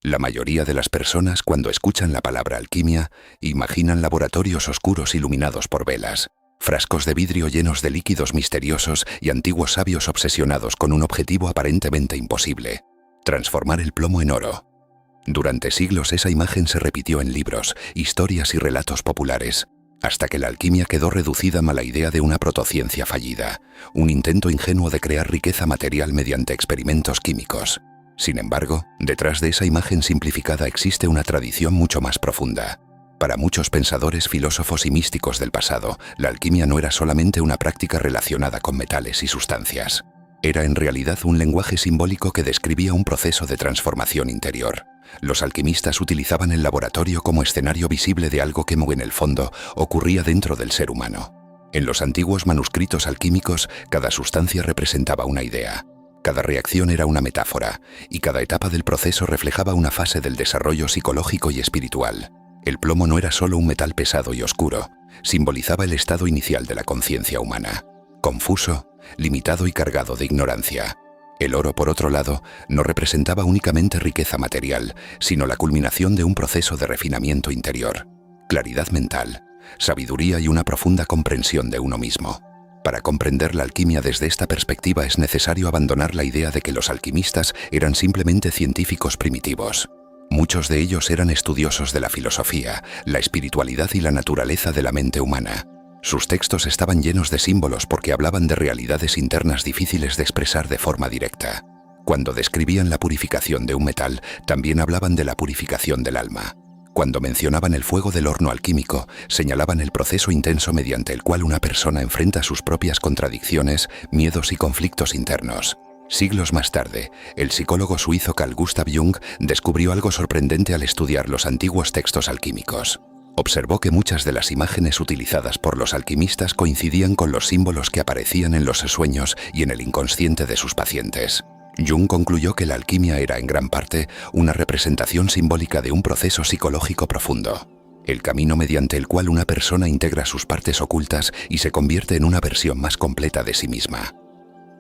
La mayoría de las personas, cuando escuchan la palabra alquimia, imaginan laboratorios oscuros iluminados por velas, frascos de vidrio llenos de líquidos misteriosos y antiguos sabios obsesionados con un objetivo aparentemente imposible: transformar el plomo en oro. Durante siglos esa imagen se repitió en libros, historias y relatos populares, hasta que la alquimia quedó reducida a la idea de una protociencia fallida, un intento ingenuo de crear riqueza material mediante experimentos químicos. Sin embargo, detrás de esa imagen simplificada existe una tradición mucho más profunda. Para muchos pensadores, filósofos y místicos del pasado, la alquimia no era solamente una práctica relacionada con metales y sustancias. Era en realidad un lenguaje simbólico que describía un proceso de transformación interior. Los alquimistas utilizaban el laboratorio como escenario visible de algo que en el fondo ocurría dentro del ser humano. En los antiguos manuscritos alquímicos, cada sustancia representaba una idea. Cada reacción era una metáfora, y cada etapa del proceso reflejaba una fase del desarrollo psicológico y espiritual. El plomo no era solo un metal pesado y oscuro, simbolizaba el estado inicial de la conciencia humana, confuso, limitado y cargado de ignorancia. El oro, por otro lado, no representaba únicamente riqueza material, sino la culminación de un proceso de refinamiento interior, claridad mental, sabiduría y una profunda comprensión de uno mismo. Para comprender la alquimia desde esta perspectiva es necesario abandonar la idea de que los alquimistas eran simplemente científicos primitivos. Muchos de ellos eran estudiosos de la filosofía, la espiritualidad y la naturaleza de la mente humana. Sus textos estaban llenos de símbolos porque hablaban de realidades internas difíciles de expresar de forma directa. Cuando describían la purificación de un metal, también hablaban de la purificación del alma. Cuando mencionaban el fuego del horno alquímico, señalaban el proceso intenso mediante el cual una persona enfrenta sus propias contradicciones, miedos y conflictos internos. Siglos más tarde, el psicólogo suizo Carl Gustav Jung descubrió algo sorprendente al estudiar los antiguos textos alquímicos. Observó que muchas de las imágenes utilizadas por los alquimistas coincidían con los símbolos que aparecían en los sueños y en el inconsciente de sus pacientes. Jung concluyó que la alquimia era en gran parte una representación simbólica de un proceso psicológico profundo, el camino mediante el cual una persona integra sus partes ocultas y se convierte en una versión más completa de sí misma.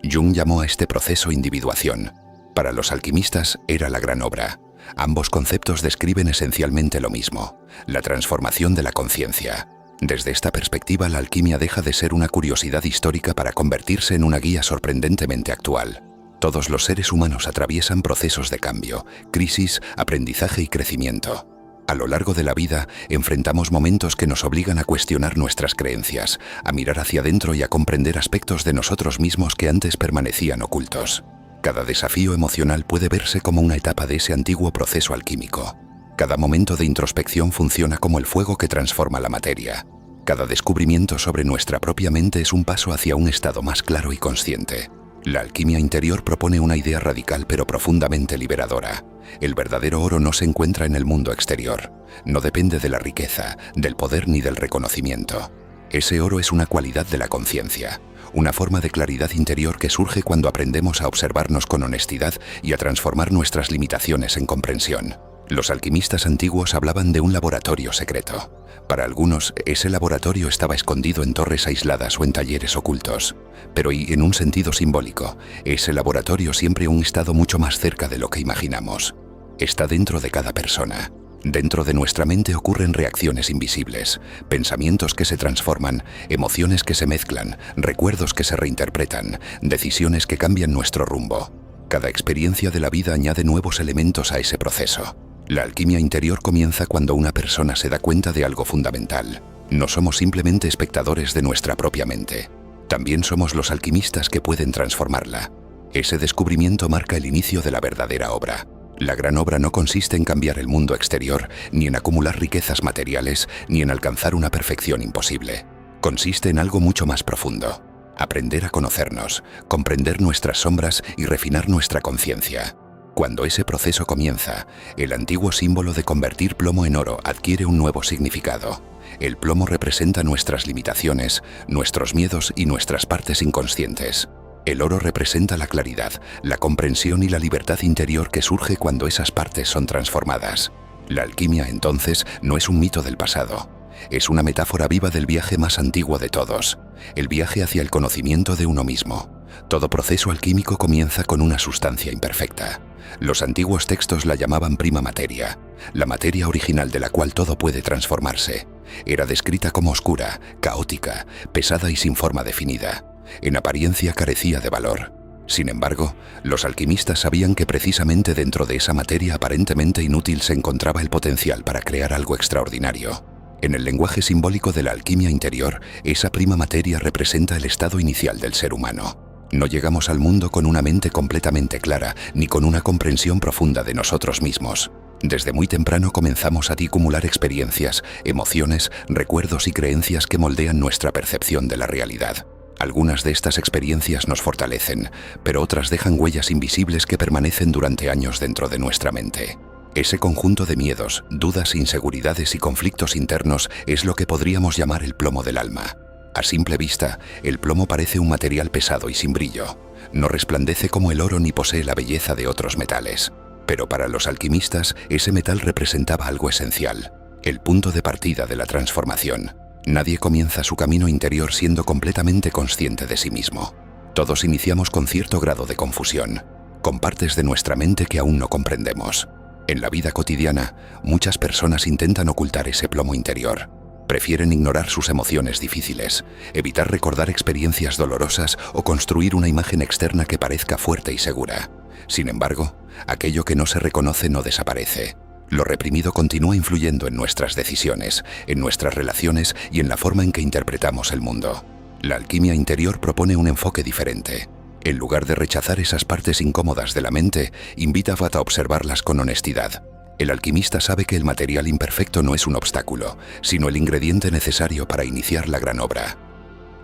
Jung llamó a este proceso individuación. Para los alquimistas era la gran obra. Ambos conceptos describen esencialmente lo mismo: la transformación de la conciencia. Desde esta perspectiva, la alquimia deja de ser una curiosidad histórica para convertirse en una guía sorprendentemente actual. Todos los seres humanos atraviesan procesos de cambio, crisis, aprendizaje y crecimiento. A lo largo de la vida, enfrentamos momentos que nos obligan a cuestionar nuestras creencias, a mirar hacia adentro y a comprender aspectos de nosotros mismos que antes permanecían ocultos. Cada desafío emocional puede verse como una etapa de ese antiguo proceso alquímico. Cada momento de introspección funciona como el fuego que transforma la materia. Cada descubrimiento sobre nuestra propia mente es un paso hacia un estado más claro y consciente. La alquimia interior propone una idea radical pero profundamente liberadora. El verdadero oro no se encuentra en el mundo exterior. No depende de la riqueza, del poder ni del reconocimiento. Ese oro es una cualidad de la conciencia, una forma de claridad interior que surge cuando aprendemos a observarnos con honestidad y a transformar nuestras limitaciones en comprensión. Los alquimistas antiguos hablaban de un laboratorio secreto. Para algunos, ese laboratorio estaba escondido en torres aisladas o en talleres ocultos. Pero y en un sentido simbólico, ese laboratorio siempre un estado mucho más cerca de lo que imaginamos. Está dentro de cada persona. Dentro de nuestra mente ocurren reacciones invisibles, pensamientos que se transforman, emociones que se mezclan, recuerdos que se reinterpretan, decisiones que cambian nuestro rumbo. Cada experiencia de la vida añade nuevos elementos a ese proceso. La alquimia interior comienza cuando una persona se da cuenta de algo fundamental. No somos simplemente espectadores de nuestra propia mente. También somos los alquimistas que pueden transformarla. Ese descubrimiento marca el inicio de la verdadera obra. La gran obra no consiste en cambiar el mundo exterior, ni en acumular riquezas materiales, ni en alcanzar una perfección imposible. Consiste en algo mucho más profundo: aprender a conocernos, comprender nuestras sombras y refinar nuestra conciencia. Cuando ese proceso comienza, el antiguo símbolo de convertir plomo en oro adquiere un nuevo significado. El plomo representa nuestras limitaciones, nuestros miedos y nuestras partes inconscientes. El oro representa la claridad, la comprensión y la libertad interior que surge cuando esas partes son transformadas. La alquimia, entonces, no es un mito del pasado. Es una metáfora viva del viaje más antiguo de todos, el viaje hacia el conocimiento de uno mismo. Todo proceso alquímico comienza con una sustancia imperfecta. Los antiguos textos la llamaban prima materia, la materia original de la cual todo puede transformarse. Era descrita como oscura, caótica, pesada y sin forma definida. En apariencia carecía de valor. Sin embargo, los alquimistas sabían que precisamente dentro de esa materia aparentemente inútil se encontraba el potencial para crear algo extraordinario. En el lenguaje simbólico de la alquimia interior, esa prima materia representa el estado inicial del ser humano. No llegamos al mundo con una mente completamente clara, ni con una comprensión profunda de nosotros mismos. Desde muy temprano comenzamos a acumular experiencias, emociones, recuerdos y creencias que moldean nuestra percepción de la realidad. Algunas de estas experiencias nos fortalecen, pero otras dejan huellas invisibles que permanecen durante años dentro de nuestra mente. Ese conjunto de miedos, dudas, inseguridades y conflictos internos es lo que podríamos llamar el plomo del alma. A simple vista, el plomo parece un material pesado y sin brillo. No resplandece como el oro ni posee la belleza de otros metales. Pero para los alquimistas, ese metal representaba algo esencial, el punto de partida de la transformación. Nadie comienza su camino interior siendo completamente consciente de sí mismo. Todos iniciamos con cierto grado de confusión, con partes de nuestra mente que aún no comprendemos. En la vida cotidiana, muchas personas intentan ocultar ese plomo interior. Prefieren ignorar sus emociones difíciles, evitar recordar experiencias dolorosas o construir una imagen externa que parezca fuerte y segura. Sin embargo, aquello que no se reconoce no desaparece. Lo reprimido continúa influyendo en nuestras decisiones, en nuestras relaciones y en la forma en que interpretamos el mundo. La alquimia interior propone un enfoque diferente. En lugar de rechazar esas partes incómodas de la mente, invita a observarlas con honestidad. El alquimista sabe que el material imperfecto no es un obstáculo, sino el ingrediente necesario para iniciar la gran obra.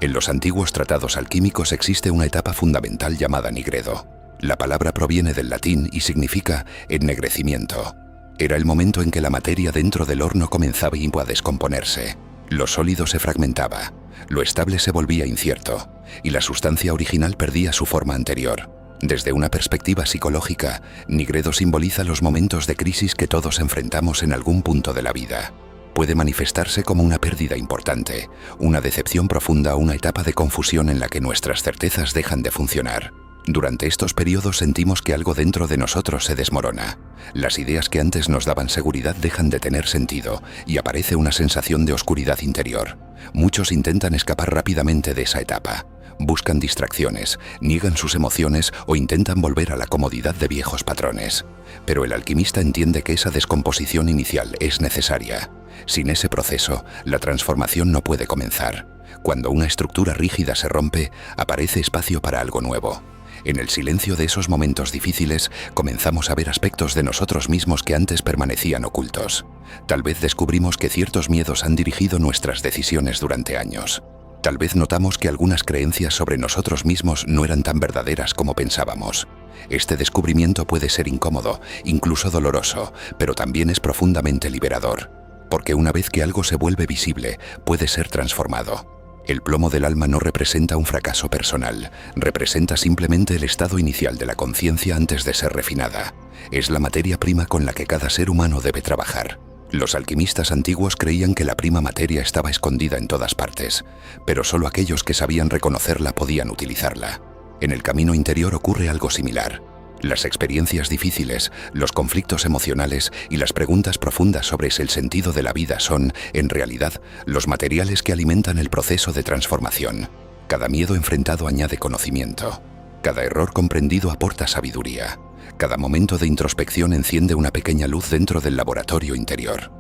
En los antiguos tratados alquímicos existe una etapa fundamental llamada nigredo. La palabra proviene del latín y significa ennegrecimiento. Era el momento en que la materia dentro del horno comenzaba a descomponerse. Lo sólido se fragmentaba, lo estable se volvía incierto, y la sustancia original perdía su forma anterior. Desde una perspectiva psicológica, nigredo simboliza los momentos de crisis que todos enfrentamos en algún punto de la vida. Puede manifestarse como una pérdida importante, una decepción profunda o una etapa de confusión en la que nuestras certezas dejan de funcionar. Durante estos periodos sentimos que algo dentro de nosotros se desmorona. Las ideas que antes nos daban seguridad dejan de tener sentido y aparece una sensación de oscuridad interior. Muchos intentan escapar rápidamente de esa etapa. Buscan distracciones, niegan sus emociones o intentan volver a la comodidad de viejos patrones. Pero el alquimista entiende que esa descomposición inicial es necesaria. Sin ese proceso, la transformación no puede comenzar. Cuando una estructura rígida se rompe, aparece espacio para algo nuevo. En el silencio de esos momentos difíciles, comenzamos a ver aspectos de nosotros mismos que antes permanecían ocultos. Tal vez descubrimos que ciertos miedos han dirigido nuestras decisiones durante años. Tal vez notamos que algunas creencias sobre nosotros mismos no eran tan verdaderas como pensábamos. Este descubrimiento puede ser incómodo, incluso doloroso, pero también es profundamente liberador. Porque una vez que algo se vuelve visible, puede ser transformado. El plomo del alma no representa un fracaso personal, representa simplemente el estado inicial de la conciencia antes de ser refinada. Es la materia prima con la que cada ser humano debe trabajar. Los alquimistas antiguos creían que la prima materia estaba escondida en todas partes, pero solo aquellos que sabían reconocerla podían utilizarla. En el camino interior ocurre algo similar. Las experiencias difíciles, los conflictos emocionales y las preguntas profundas sobre el sentido de la vida son, en realidad, los materiales que alimentan el proceso de transformación. Cada miedo enfrentado añade conocimiento. Cada error comprendido aporta sabiduría. Cada momento de introspección enciende una pequeña luz dentro del laboratorio interior.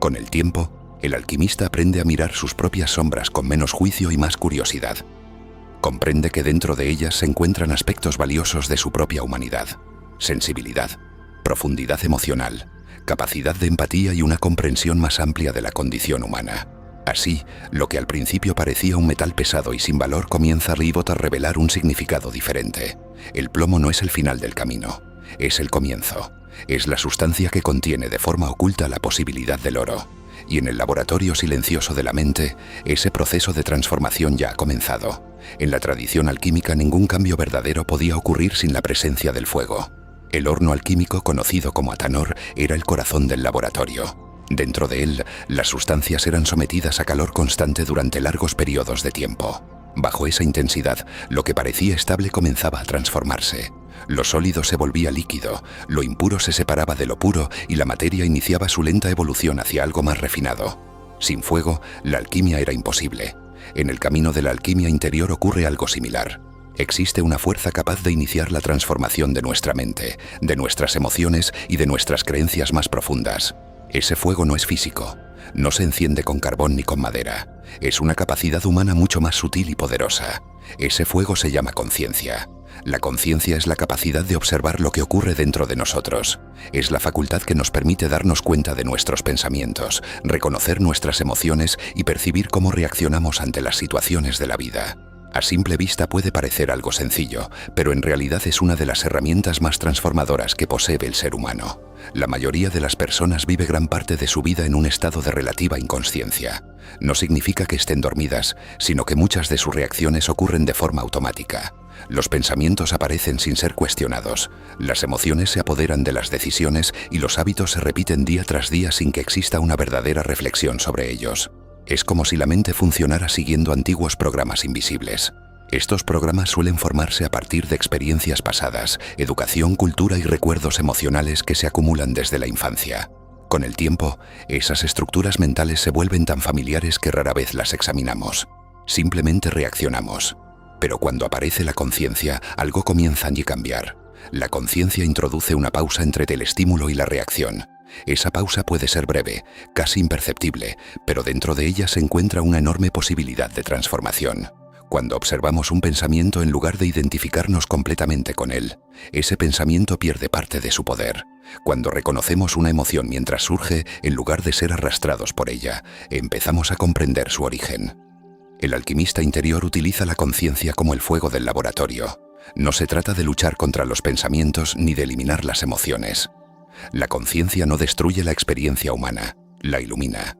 Con el tiempo, el alquimista aprende a mirar sus propias sombras con menos juicio y más curiosidad. Comprende que dentro de ellas se encuentran aspectos valiosos de su propia humanidad: sensibilidad, profundidad emocional, capacidad de empatía y una comprensión más amplia de la condición humana. Así, lo que al principio parecía un metal pesado y sin valor comienza a revelar un significado diferente. El plomo no es el final del camino, es el comienzo. Es la sustancia que contiene de forma oculta la posibilidad del oro. Y en el laboratorio silencioso de la mente, ese proceso de transformación ya ha comenzado. En la tradición alquímica ningún cambio verdadero podía ocurrir sin la presencia del fuego. El horno alquímico, conocido como Atanor, era el corazón del laboratorio. Dentro de él, las sustancias eran sometidas a calor constante durante largos periodos de tiempo. Bajo esa intensidad, lo que parecía estable comenzaba a transformarse. Lo sólido se volvía líquido, lo impuro se separaba de lo puro y la materia iniciaba su lenta evolución hacia algo más refinado. Sin fuego, la alquimia era imposible. En el camino de la alquimia interior ocurre algo similar. Existe una fuerza capaz de iniciar la transformación de nuestra mente, de nuestras emociones y de nuestras creencias más profundas. Ese fuego no es físico, no se enciende con carbón ni con madera. Es una capacidad humana mucho más sutil y poderosa. Ese fuego se llama conciencia. La conciencia es la capacidad de observar lo que ocurre dentro de nosotros. Es la facultad que nos permite darnos cuenta de nuestros pensamientos, reconocer nuestras emociones y percibir cómo reaccionamos ante las situaciones de la vida. A simple vista puede parecer algo sencillo, pero en realidad es una de las herramientas más transformadoras que posee el ser humano. La mayoría de las personas vive gran parte de su vida en un estado de relativa inconsciencia. No significa que estén dormidas, sino que muchas de sus reacciones ocurren de forma automática. Los pensamientos aparecen sin ser cuestionados, las emociones se apoderan de las decisiones y los hábitos se repiten día tras día sin que exista una verdadera reflexión sobre ellos. Es como si la mente funcionara siguiendo antiguos programas invisibles. Estos programas suelen formarse a partir de experiencias pasadas, educación, cultura y recuerdos emocionales que se acumulan desde la infancia. Con el tiempo, esas estructuras mentales se vuelven tan familiares que rara vez las examinamos. Simplemente reaccionamos. Pero cuando aparece la conciencia, algo comienza a cambiar. La conciencia introduce una pausa entre el estímulo y la reacción. Esa pausa puede ser breve, casi imperceptible, pero dentro de ella se encuentra una enorme posibilidad de transformación. Cuando observamos un pensamiento en lugar de identificarnos completamente con él, ese pensamiento pierde parte de su poder. Cuando reconocemos una emoción mientras surge, en lugar de ser arrastrados por ella, empezamos a comprender su origen. El alquimista interior utiliza la conciencia como el fuego del laboratorio. No se trata de luchar contra los pensamientos ni de eliminar las emociones. La conciencia no destruye la experiencia humana, la ilumina.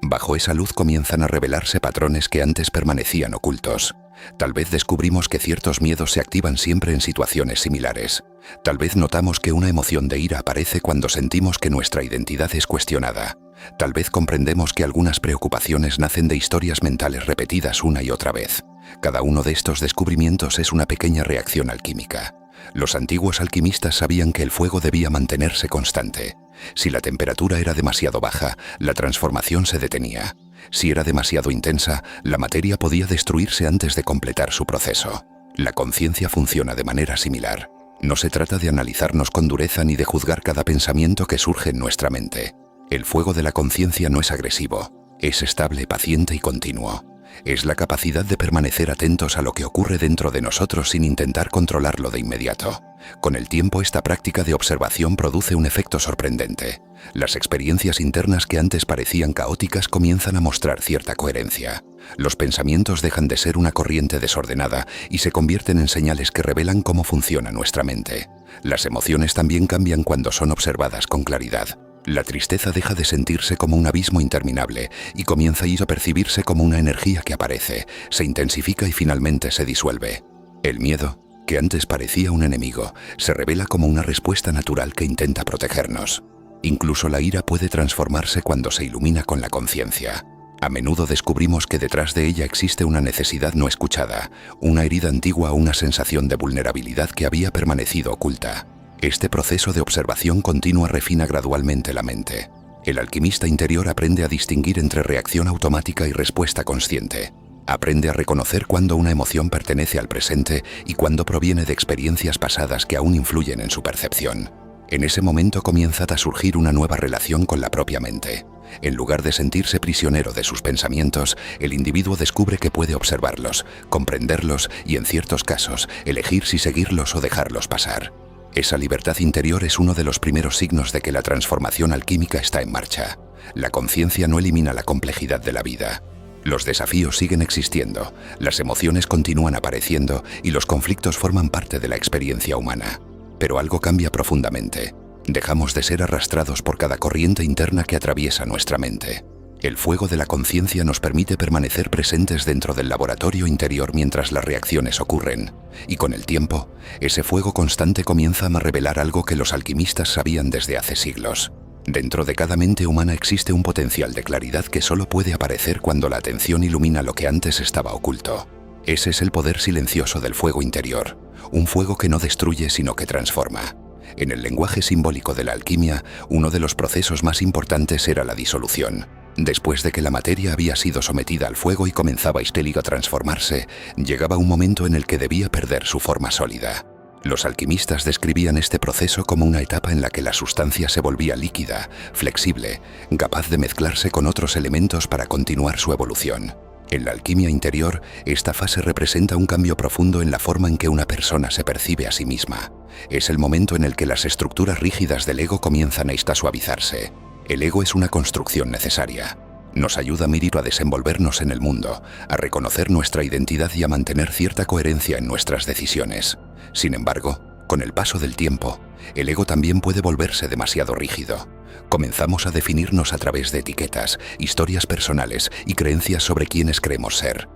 Bajo esa luz comienzan a revelarse patrones que antes permanecían ocultos. Tal vez descubrimos que ciertos miedos se activan siempre en situaciones similares. Tal vez notamos que una emoción de ira aparece cuando sentimos que nuestra identidad es cuestionada. Tal vez comprendemos que algunas preocupaciones nacen de historias mentales repetidas una y otra vez. Cada uno de estos descubrimientos es una pequeña reacción alquímica. Los antiguos alquimistas sabían que el fuego debía mantenerse constante. Si la temperatura era demasiado baja, la transformación se detenía. Si era demasiado intensa, la materia podía destruirse antes de completar su proceso. La conciencia funciona de manera similar. No se trata de analizarnos con dureza ni de juzgar cada pensamiento que surge en nuestra mente. El fuego de la conciencia no es agresivo, es estable, paciente y continuo. Es la capacidad de permanecer atentos a lo que ocurre dentro de nosotros sin intentar controlarlo de inmediato. Con el tiempo, esta práctica de observación produce un efecto sorprendente. Las experiencias internas que antes parecían caóticas comienzan a mostrar cierta coherencia. Los pensamientos dejan de ser una corriente desordenada y se convierten en señales que revelan cómo funciona nuestra mente. Las emociones también cambian cuando son observadas con claridad. La tristeza deja de sentirse como un abismo interminable y comienza a percibirse como una energía que aparece, se intensifica y finalmente se disuelve. El miedo, que antes parecía un enemigo, se revela como una respuesta natural que intenta protegernos. Incluso la ira puede transformarse cuando se ilumina con la conciencia. A menudo descubrimos que detrás de ella existe una necesidad no escuchada, una herida antigua o una sensación de vulnerabilidad que había permanecido oculta. Este proceso de observación continua refina gradualmente la mente. El alquimista interior aprende a distinguir entre reacción automática y respuesta consciente. Aprende a reconocer cuando una emoción pertenece al presente y cuando proviene de experiencias pasadas que aún influyen en su percepción. En ese momento comienza a surgir una nueva relación con la propia mente. En lugar de sentirse prisionero de sus pensamientos, el individuo descubre que puede observarlos, comprenderlos y, en ciertos casos, elegir si seguirlos o dejarlos pasar. Esa libertad interior es uno de los primeros signos de que la transformación alquímica está en marcha. La conciencia no elimina la complejidad de la vida. Los desafíos siguen existiendo, las emociones continúan apareciendo y los conflictos forman parte de la experiencia humana. Pero algo cambia profundamente. Dejamos de ser arrastrados por cada corriente interna que atraviesa nuestra mente. El fuego de la conciencia nos permite permanecer presentes dentro del laboratorio interior mientras las reacciones ocurren. Y con el tiempo, ese fuego constante comienza a revelar algo que los alquimistas sabían desde hace siglos. Dentro de cada mente humana existe un potencial de claridad que solo puede aparecer cuando la atención ilumina lo que antes estaba oculto. Ese es el poder silencioso del fuego interior, un fuego que no destruye sino que transforma. En el lenguaje simbólico de la alquimia, uno de los procesos más importantes era la disolución. Después de que la materia había sido sometida al fuego y comenzaba a transformarse, llegaba un momento en el que debía perder su forma sólida. Los alquimistas describían este proceso como una etapa en la que la sustancia se volvía líquida, flexible, capaz de mezclarse con otros elementos para continuar su evolución. En la alquimia interior, esta fase representa un cambio profundo en la forma en que una persona se percibe a sí misma. Es el momento en el que las estructuras rígidas del ego comienzan a suavizarse. El ego es una construcción necesaria. Nos ayuda a desenvolvernos en el mundo, a reconocer nuestra identidad y a mantener cierta coherencia en nuestras decisiones. Sin embargo, con el paso del tiempo, el ego también puede volverse demasiado rígido. Comenzamos a definirnos a través de etiquetas, historias personales y creencias sobre quiénes creemos ser.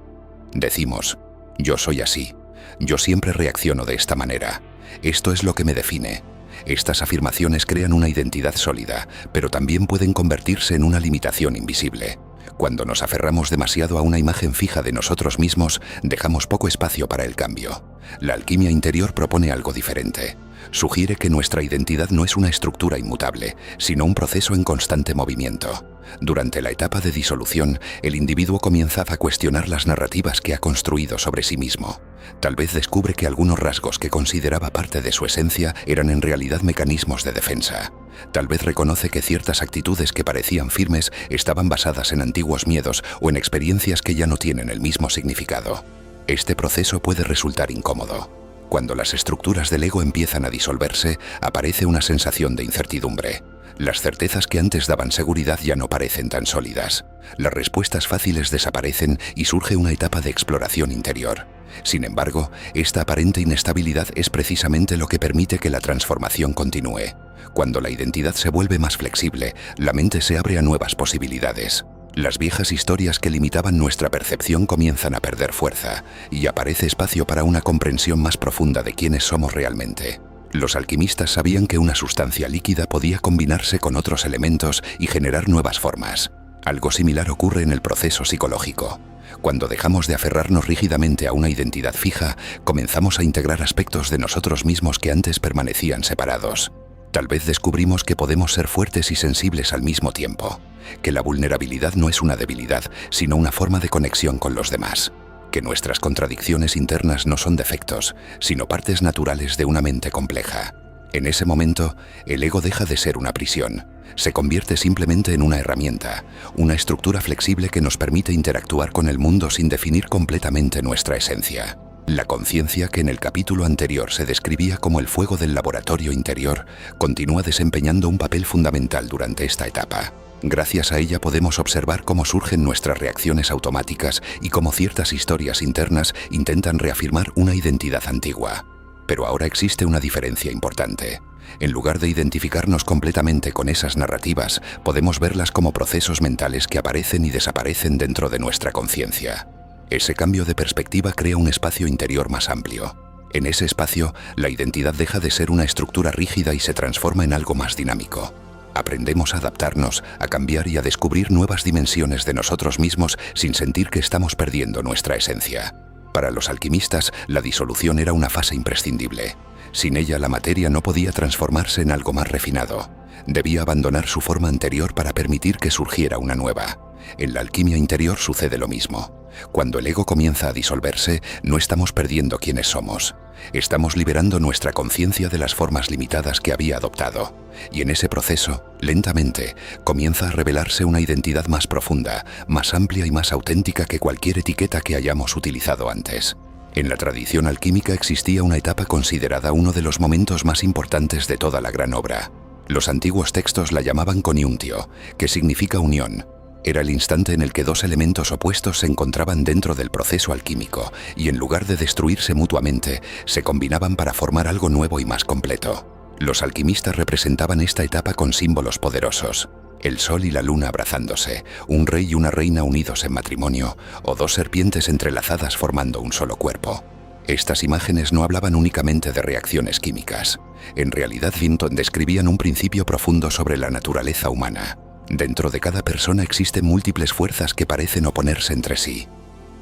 Decimos, yo soy así, yo siempre reacciono de esta manera, esto es lo que me define. Estas afirmaciones crean una identidad sólida, pero también pueden convertirse en una limitación invisible. Cuando nos aferramos demasiado a una imagen fija de nosotros mismos, dejamos poco espacio para el cambio. La alquimia interior propone algo diferente. Sugiere que nuestra identidad no es una estructura inmutable, sino un proceso en constante movimiento. Durante la etapa de disolución, el individuo comienza a cuestionar las narrativas que ha construido sobre sí mismo. Tal vez descubre que algunos rasgos que consideraba parte de su esencia eran en realidad mecanismos de defensa. Tal vez reconoce que ciertas actitudes que parecían firmes estaban basadas en antiguos miedos o en experiencias que ya no tienen el mismo significado. Este proceso puede resultar incómodo. Cuando las estructuras del ego empiezan a disolverse, aparece una sensación de incertidumbre. Las certezas que antes daban seguridad ya no parecen tan sólidas. Las respuestas fáciles desaparecen y surge una etapa de exploración interior. Sin embargo, esta aparente inestabilidad es precisamente lo que permite que la transformación continúe. Cuando la identidad se vuelve más flexible, la mente se abre a nuevas posibilidades. Las viejas historias que limitaban nuestra percepción comienzan a perder fuerza y aparece espacio para una comprensión más profunda de quiénes somos realmente. Los alquimistas sabían que una sustancia líquida podía combinarse con otros elementos y generar nuevas formas. Algo similar ocurre en el proceso psicológico. Cuando dejamos de aferrarnos rígidamente a una identidad fija, comenzamos a integrar aspectos de nosotros mismos que antes permanecían separados. Tal vez descubrimos que podemos ser fuertes y sensibles al mismo tiempo, que la vulnerabilidad no es una debilidad, sino una forma de conexión con los demás, que nuestras contradicciones internas no son defectos, sino partes naturales de una mente compleja. En ese momento, el ego deja de ser una prisión, se convierte simplemente en una herramienta, una estructura flexible que nos permite interactuar con el mundo sin definir completamente nuestra esencia. La conciencia, que en el capítulo anterior se describía como el fuego del laboratorio interior, continúa desempeñando un papel fundamental durante esta etapa. Gracias a ella podemos observar cómo surgen nuestras reacciones automáticas y cómo ciertas historias internas intentan reafirmar una identidad antigua. Pero ahora existe una diferencia importante. En lugar de identificarnos completamente con esas narrativas, podemos verlas como procesos mentales que aparecen y desaparecen dentro de nuestra conciencia. Ese cambio de perspectiva crea un espacio interior más amplio. En ese espacio, la identidad deja de ser una estructura rígida y se transforma en algo más dinámico. Aprendemos a adaptarnos, a cambiar y a descubrir nuevas dimensiones de nosotros mismos sin sentir que estamos perdiendo nuestra esencia. Para los alquimistas, la disolución era una fase imprescindible. Sin ella, la materia no podía transformarse en algo más refinado. Debía abandonar su forma anterior para permitir que surgiera una nueva. En la alquimia interior sucede lo mismo. Cuando el ego comienza a disolverse, no estamos perdiendo quiénes somos. Estamos liberando nuestra conciencia de las formas limitadas que había adoptado. Y en ese proceso, lentamente, comienza a revelarse una identidad más profunda, más amplia y más auténtica que cualquier etiqueta que hayamos utilizado antes. En la tradición alquímica existía una etapa considerada uno de los momentos más importantes de toda la gran obra. Los antiguos textos la llamaban coniuntio, que significa unión. Era el instante en el que dos elementos opuestos se encontraban dentro del proceso alquímico y en lugar de destruirse mutuamente, se combinaban para formar algo nuevo y más completo. Los alquimistas representaban esta etapa con símbolos poderosos. El sol y la luna abrazándose, un rey y una reina unidos en matrimonio, o dos serpientes entrelazadas formando un solo cuerpo. Estas imágenes no hablaban únicamente de reacciones químicas. En realidad, Vinton describían un principio profundo sobre la naturaleza humana. Dentro de cada persona existen múltiples fuerzas que parecen oponerse entre sí.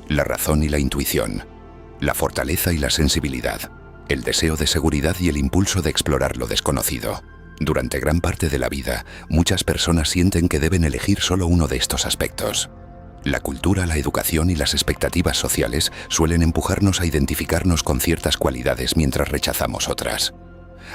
La razón y la intuición, la fortaleza y la sensibilidad, el deseo de seguridad y el impulso de explorar lo desconocido. Durante gran parte de la vida, muchas personas sienten que deben elegir solo uno de estos aspectos. La cultura, la educación y las expectativas sociales suelen empujarnos a identificarnos con ciertas cualidades mientras rechazamos otras.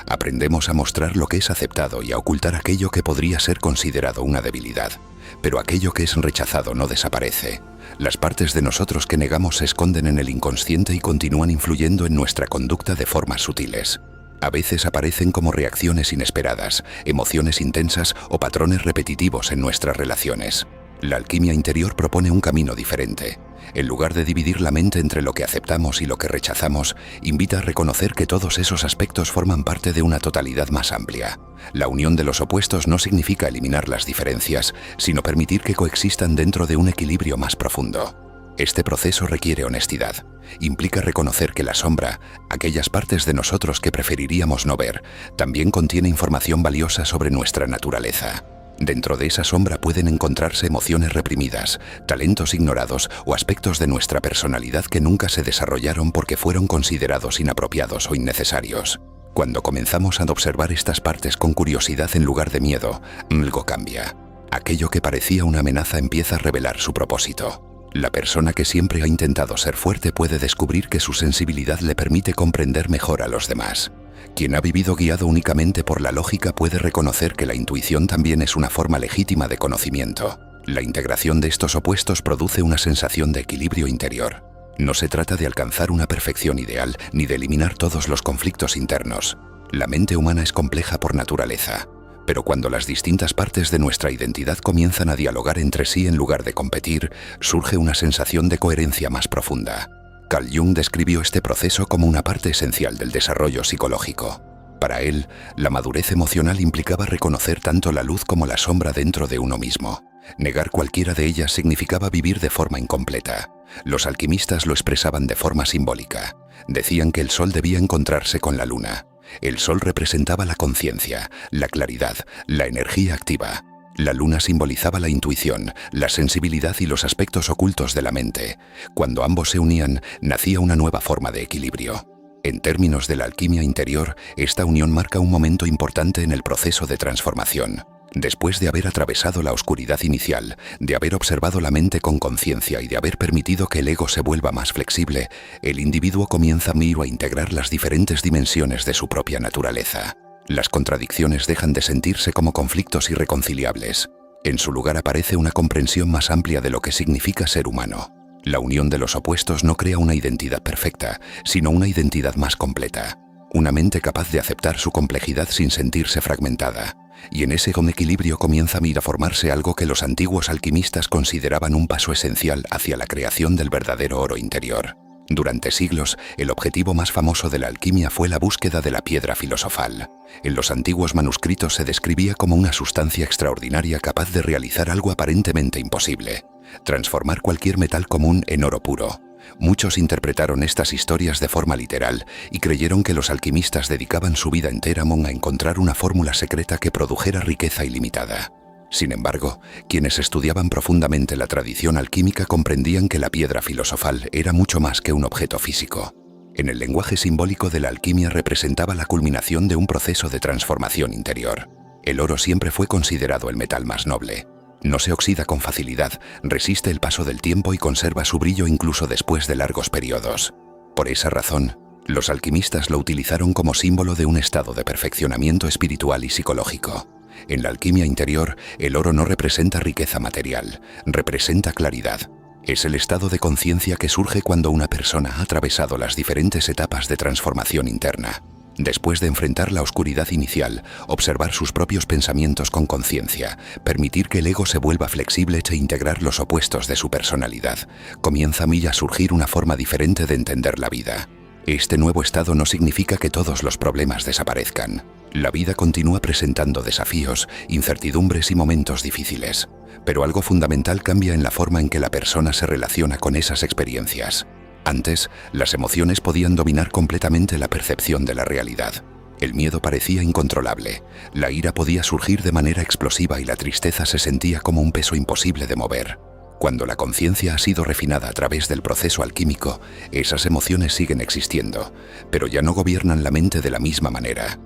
Aprendemos a mostrar lo que es aceptado y a ocultar aquello que podría ser considerado una debilidad. Pero aquello que es rechazado no desaparece. Las partes de nosotros que negamos se esconden en el inconsciente y continúan influyendo en nuestra conducta de formas sutiles. A veces aparecen como reacciones inesperadas, emociones intensas o patrones repetitivos en nuestras relaciones. La alquimia interior propone un camino diferente. En lugar de dividir la mente entre lo que aceptamos y lo que rechazamos, invita a reconocer que todos esos aspectos forman parte de una totalidad más amplia. La unión de los opuestos no significa eliminar las diferencias, sino permitir que coexistan dentro de un equilibrio más profundo. Este proceso requiere honestidad. Implica reconocer que la sombra, aquellas partes de nosotros que preferiríamos no ver, también contiene información valiosa sobre nuestra naturaleza. Dentro de esa sombra pueden encontrarse emociones reprimidas, talentos ignorados o aspectos de nuestra personalidad que nunca se desarrollaron porque fueron considerados inapropiados o innecesarios. Cuando comenzamos a observar estas partes con curiosidad en lugar de miedo, algo cambia. Aquello que parecía una amenaza empieza a revelar su propósito. La persona que siempre ha intentado ser fuerte puede descubrir que su sensibilidad le permite comprender mejor a los demás. Quien ha vivido guiado únicamente por la lógica puede reconocer que la intuición también es una forma legítima de conocimiento. La integración de estos opuestos produce una sensación de equilibrio interior. No se trata de alcanzar una perfección ideal ni de eliminar todos los conflictos internos. La mente humana es compleja por naturaleza. Pero cuando las distintas partes de nuestra identidad comienzan a dialogar entre sí en lugar de competir, surge una sensación de coherencia más profunda. Carl Jung describió este proceso como una parte esencial del desarrollo psicológico. Para él, la madurez emocional implicaba reconocer tanto la luz como la sombra dentro de uno mismo. Negar cualquiera de ellas significaba vivir de forma incompleta. Los alquimistas lo expresaban de forma simbólica. Decían que el sol debía encontrarse con la luna. El sol representaba la conciencia, la claridad, la energía activa. La luna simbolizaba la intuición, la sensibilidad y los aspectos ocultos de la mente. Cuando ambos se unían, nacía una nueva forma de equilibrio. En términos de la alquimia interior, esta unión marca un momento importante en el proceso de transformación. Después de haber atravesado la oscuridad inicial, de haber observado la mente con conciencia y de haber permitido que el ego se vuelva más flexible, el individuo comienza a integrar las diferentes dimensiones de su propia naturaleza. Las contradicciones dejan de sentirse como conflictos irreconciliables. En su lugar aparece una comprensión más amplia de lo que significa ser humano. La unión de los opuestos no crea una identidad perfecta, sino una identidad más completa. Una mente capaz de aceptar su complejidad sin sentirse fragmentada. Y en ese equilibrio comienza a formarse algo que los antiguos alquimistas consideraban un paso esencial hacia la creación del verdadero oro interior. Durante siglos, el objetivo más famoso de la alquimia fue la búsqueda de la piedra filosofal. En los antiguos manuscritos se describía como una sustancia extraordinaria capaz de realizar algo aparentemente imposible: transformar cualquier metal común en oro puro. Muchos interpretaron estas historias de forma literal y creyeron que los alquimistas dedicaban su vida entera a encontrar una fórmula secreta que produjera riqueza ilimitada. Sin embargo, quienes estudiaban profundamente la tradición alquímica comprendían que la piedra filosofal era mucho más que un objeto físico. En el lenguaje simbólico de la alquimia representaba la culminación de un proceso de transformación interior. El oro siempre fue considerado el metal más noble. No se oxida con facilidad, resiste el paso del tiempo y conserva su brillo incluso después de largos periodos. Por esa razón, los alquimistas lo utilizaron como símbolo de un estado de perfeccionamiento espiritual y psicológico. En la alquimia interior, el oro no representa riqueza material, representa claridad. Es el estado de conciencia que surge cuando una persona ha atravesado las diferentes etapas de transformación interna. Después de enfrentar la oscuridad inicial, observar sus propios pensamientos con conciencia, permitir que el ego se vuelva flexible e integrar los opuestos de su personalidad, comienza a surgir una forma diferente de entender la vida. Este nuevo estado no significa que todos los problemas desaparezcan. La vida continúa presentando desafíos, incertidumbres y momentos difíciles, pero algo fundamental cambia en la forma en que la persona se relaciona con esas experiencias. Antes, las emociones podían dominar completamente la percepción de la realidad. El miedo parecía incontrolable, la ira podía surgir de manera explosiva y la tristeza se sentía como un peso imposible de mover. Cuando la conciencia ha sido refinada a través del proceso alquímico, esas emociones siguen existiendo, pero ya no gobiernan la mente de la misma manera.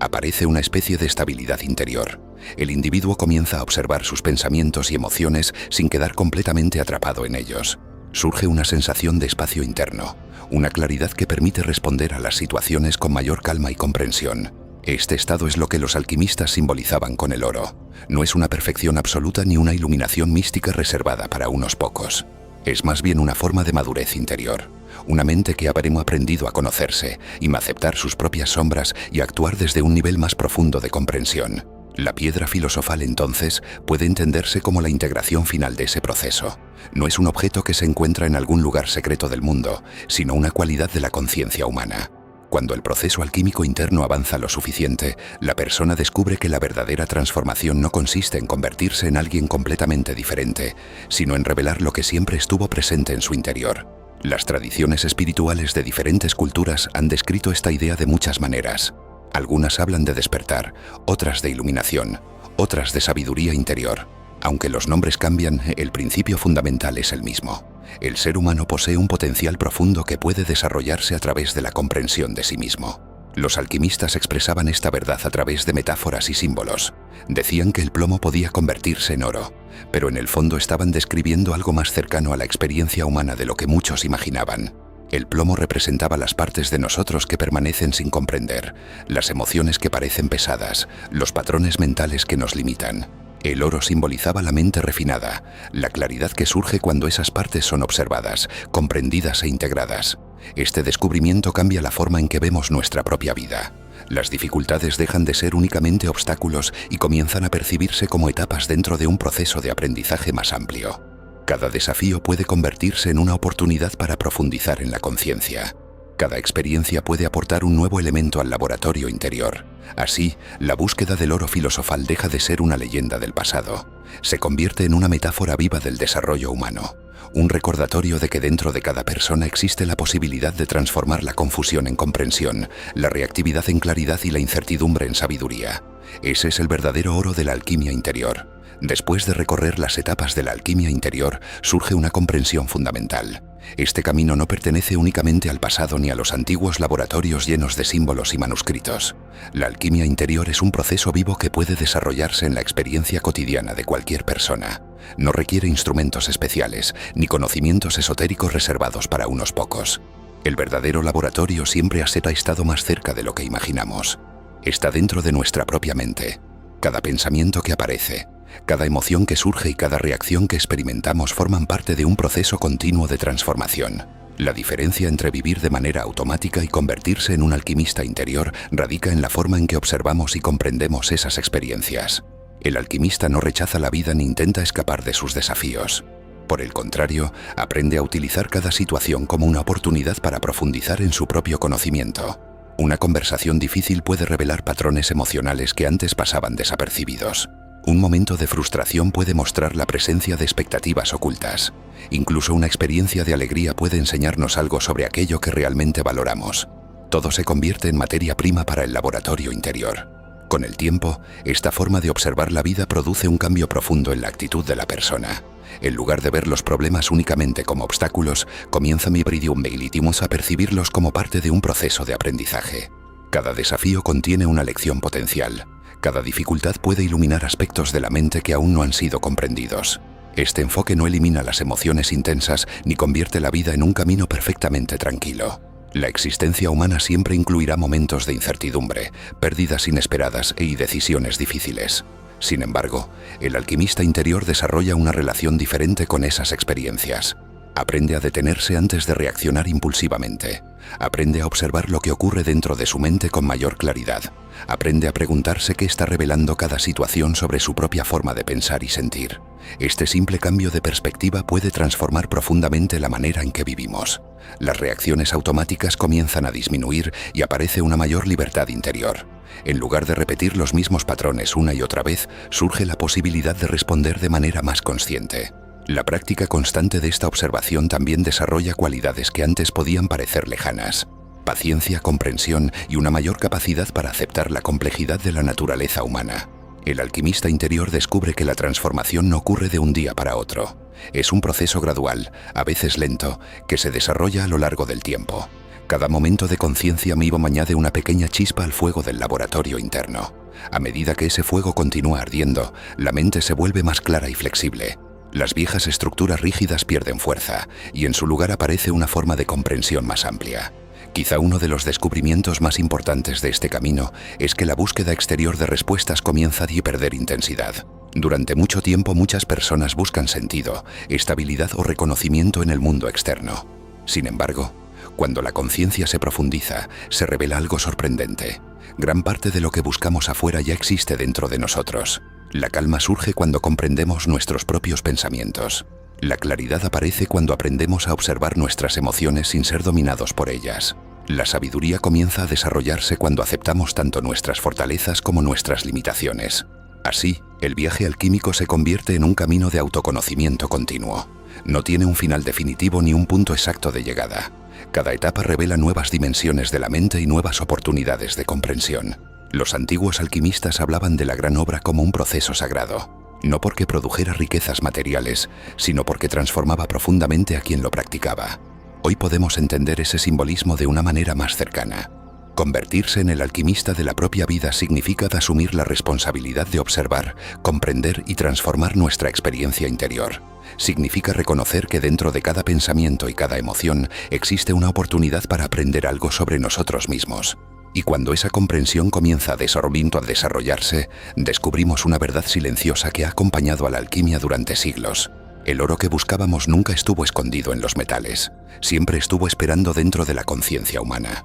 Aparece una especie de estabilidad interior. El individuo comienza a observar sus pensamientos y emociones sin quedar completamente atrapado en ellos. Surge una sensación de espacio interno, una claridad que permite responder a las situaciones con mayor calma y comprensión. Este estado es lo que los alquimistas simbolizaban con el oro. No es una perfección absoluta ni una iluminación mística reservada para unos pocos. Es más bien una forma de madurez interior, una mente que ha aprendido a conocerse y a aceptar sus propias sombras y a actuar desde un nivel más profundo de comprensión. La piedra filosofal, entonces, puede entenderse como la integración final de ese proceso. No es un objeto que se encuentra en algún lugar secreto del mundo, sino una cualidad de la conciencia humana. Cuando el proceso alquímico interno avanza lo suficiente, la persona descubre que la verdadera transformación no consiste en convertirse en alguien completamente diferente, sino en revelar lo que siempre estuvo presente en su interior. Las tradiciones espirituales de diferentes culturas han descrito esta idea de muchas maneras. Algunas hablan de despertar, otras de iluminación, otras de sabiduría interior. Aunque los nombres cambian, el principio fundamental es el mismo. El ser humano posee un potencial profundo que puede desarrollarse a través de la comprensión de sí mismo. Los alquimistas expresaban esta verdad a través de metáforas y símbolos. Decían que el plomo podía convertirse en oro, pero en el fondo estaban describiendo algo más cercano a la experiencia humana de lo que muchos imaginaban. El plomo representaba las partes de nosotros que permanecen sin comprender, las emociones que parecen pesadas, los patrones mentales que nos limitan. El oro simbolizaba la mente refinada, la claridad que surge cuando esas partes son observadas, comprendidas e integradas. Este descubrimiento cambia la forma en que vemos nuestra propia vida. Las dificultades dejan de ser únicamente obstáculos y comienzan a percibirse como etapas dentro de un proceso de aprendizaje más amplio. Cada desafío puede convertirse en una oportunidad para profundizar en la conciencia. Cada experiencia puede aportar un nuevo elemento al laboratorio interior. Así, la búsqueda del oro filosofal deja de ser una leyenda del pasado. Se convierte en una metáfora viva del desarrollo humano. Un recordatorio de que dentro de cada persona existe la posibilidad de transformar la confusión en comprensión, la reactividad en claridad y la incertidumbre en sabiduría. Ese es el verdadero oro de la alquimia interior. Después de recorrer las etapas de la alquimia interior, surge una comprensión fundamental. Este camino no pertenece únicamente al pasado ni a los antiguos laboratorios llenos de símbolos y manuscritos. La alquimia interior es un proceso vivo que puede desarrollarse en la experiencia cotidiana de cualquier persona. No requiere instrumentos especiales, ni conocimientos esotéricos reservados para unos pocos. El verdadero laboratorio siempre ha estado más cerca de lo que imaginamos. Está dentro de nuestra propia mente. Cada pensamiento que aparece, cada emoción que surge y cada reacción que experimentamos forman parte de un proceso continuo de transformación. La diferencia entre vivir de manera automática y convertirse en un alquimista interior radica en la forma en que observamos y comprendemos esas experiencias. El alquimista no rechaza la vida ni intenta escapar de sus desafíos. Por el contrario, aprende a utilizar cada situación como una oportunidad para profundizar en su propio conocimiento. Una conversación difícil puede revelar patrones emocionales que antes pasaban desapercibidos. Un momento de frustración puede mostrar la presencia de expectativas ocultas. Incluso una experiencia de alegría puede enseñarnos algo sobre aquello que realmente valoramos. Todo se convierte en materia prima para el laboratorio interior. Con el tiempo, esta forma de observar la vida produce un cambio profundo en la actitud de la persona. En lugar de ver los problemas únicamente como obstáculos, comienza mi a percibirlos como parte de un proceso de aprendizaje. Cada desafío contiene una lección potencial. Cada dificultad puede iluminar aspectos de la mente que aún no han sido comprendidos. Este enfoque no elimina las emociones intensas ni convierte la vida en un camino perfectamente tranquilo. La existencia humana siempre incluirá momentos de incertidumbre, pérdidas inesperadas y decisiones difíciles. Sin embargo, el alquimista interior desarrolla una relación diferente con esas experiencias. Aprende a detenerse antes de reaccionar impulsivamente. Aprende a observar lo que ocurre dentro de su mente con mayor claridad. Aprende a preguntarse qué está revelando cada situación sobre su propia forma de pensar y sentir. Este simple cambio de perspectiva puede transformar profundamente la manera en que vivimos. Las reacciones automáticas comienzan a disminuir y aparece una mayor libertad interior. En lugar de repetir los mismos patrones una y otra vez, surge la posibilidad de responder de manera más consciente. La práctica constante de esta observación también desarrolla cualidades que antes podían parecer lejanas: paciencia, comprensión y una mayor capacidad para aceptar la complejidad de la naturaleza humana. El alquimista interior descubre que la transformación no ocurre de un día para otro. Es un proceso gradual, a veces lento, que se desarrolla a lo largo del tiempo. Cada momento de conciencia vivo añade una pequeña chispa al fuego del laboratorio interno. A medida que ese fuego continúa ardiendo, la mente se vuelve más clara y flexible. Las viejas estructuras rígidas pierden fuerza, y en su lugar aparece una forma de comprensión más amplia. Quizá uno de los descubrimientos más importantes de este camino es que la búsqueda exterior de respuestas comienza a perder intensidad. Durante mucho tiempo muchas personas buscan sentido, estabilidad o reconocimiento en el mundo externo. Sin embargo, cuando la conciencia se profundiza, se revela algo sorprendente. Gran parte de lo que buscamos afuera ya existe dentro de nosotros. La calma surge cuando comprendemos nuestros propios pensamientos. La claridad aparece cuando aprendemos a observar nuestras emociones sin ser dominados por ellas. La sabiduría comienza a desarrollarse cuando aceptamos tanto nuestras fortalezas como nuestras limitaciones. Así, el viaje alquímico se convierte en un camino de autoconocimiento continuo. No tiene un final definitivo ni un punto exacto de llegada. Cada etapa revela nuevas dimensiones de la mente y nuevas oportunidades de comprensión. Los antiguos alquimistas hablaban de la gran obra como un proceso sagrado, no porque produjera riquezas materiales, sino porque transformaba profundamente a quien lo practicaba. Hoy podemos entender ese simbolismo de una manera más cercana. Convertirse en el alquimista de la propia vida significa asumir la responsabilidad de observar, comprender y transformar nuestra experiencia interior. Significa reconocer que dentro de cada pensamiento y cada emoción existe una oportunidad para aprender algo sobre nosotros mismos. Y cuando esa comprensión comienza a desarrollarse, descubrimos una verdad silenciosa que ha acompañado a la alquimia durante siglos. El oro que buscábamos nunca estuvo escondido en los metales, siempre estuvo esperando dentro de la conciencia humana.